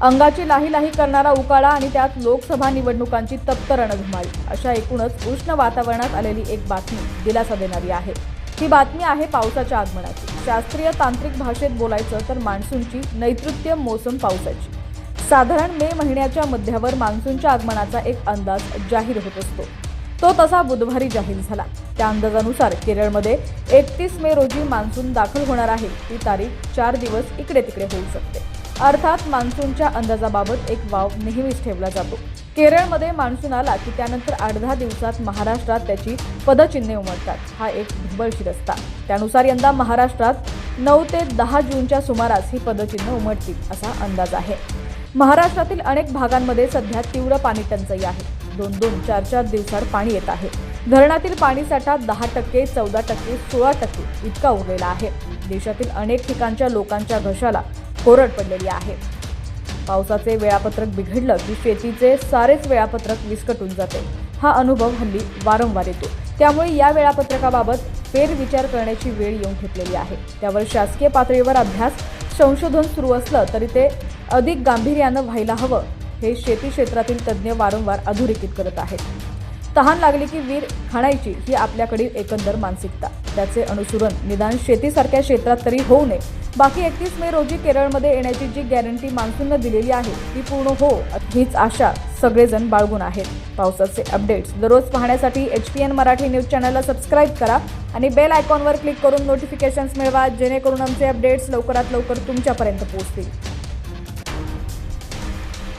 अंगाची लाही लाही करणारा उकाडा आणि त्यात लोकसभा निवडणुकांची तप्त रणधुमाळी अशा एकूणच उष्ण वातावरणात आलेली एक बातमी दिलासा देणारी आहे। ही बातमी आहे पावसाच्या आगमनाची। शास्त्रीय तांत्रिक भाषेत बोलायचं तर मान्सूनची नैऋत्य मोसम पावसाची। साधारण मे महिन्याच्या मध्यावर मान्सूनच्या आगमनाचा एक अंदाज जाहीर होत असतो। तो तसा बुधवारी जाहीर झाला। त्या अंदाजानुसार केरळमध्ये 31 मे रोजी मान्सून दाखल होणार आहे। ती तारीख 4 दिवस इकडे तिकडे होऊ शकते। अर्थात मान्सूनच्या अंदाजाबाबत एक वाव नेहमीच ठेवला जातो। केरळमध्ये मान्सून आला की त्यानंतर 8-10 दिवसात महाराष्ट्रात त्याची पदचिन्हे उमटतात। हा एक ढुबळशीर रस्ता। त्यानुसार यंदा महाराष्ट्रात 9 ते 10 जूनच्या सुमारास ही पदचिन्ह उमटतील असा अंदाज आहे। महाराष्ट्रातील अनेक भागांमध्ये सध्या तीव्र पाणी टंचाई आहे। 2-2, 4-4 दिवसांत पाणी येत आहे। धरणातील पाणीसाठा 10%, 14%, 16% इतका उरलेला आहे। देशातील अनेक ठिकाणच्या लोकांच्या घशाला कोरड पडलेली आहे। पावसाचे वेळापत्रक बिघडलं की शेतीचे सारेच वेळापत्रक विस्कटून जाते। हा अनुभव हल्ली वारंवार येतो। त्यामुळे या वेळापत्रकाबाबत फेरविचार करण्याची वेळ येऊन ठेपलेली आहे। त्यावर शासकीय पातळीवर अभ्यास, संशोधन सुरू असलं तरी ते अधिक गांभीर्यानं व्हायला हवं, हे शेती क्षेत्रातील तज्ज्ञ वारंवार अधोरेखित करत आहेत। तहान लागली की विहीर खणायची ही आपल्याकडील एकंदर मानसिकता। त्याचे अनुसरण निदान शेतीसारख्या क्षेत्रात तरी होऊ नये। बाकी 31 मे रोजी केरळमध्ये येण्याची जी गॅरंटी मान्सूनने दिलेली आहे ती पूर्ण हो हीच आशा सगळेजण बाळगून आहेत। पावसाचे अपडेट्स दररोज पाहण्यासाठी HPN मराठी न्यूज चॅनलला सबस्क्राईब करा आणि बेल आयकॉनवर क्लिक करून नोटिफिकेशन्स मिळवा, जेणेकरून आमचे अपडेट्स लवकरात लवकर तुमच्यापर्यंत पोहोचतील।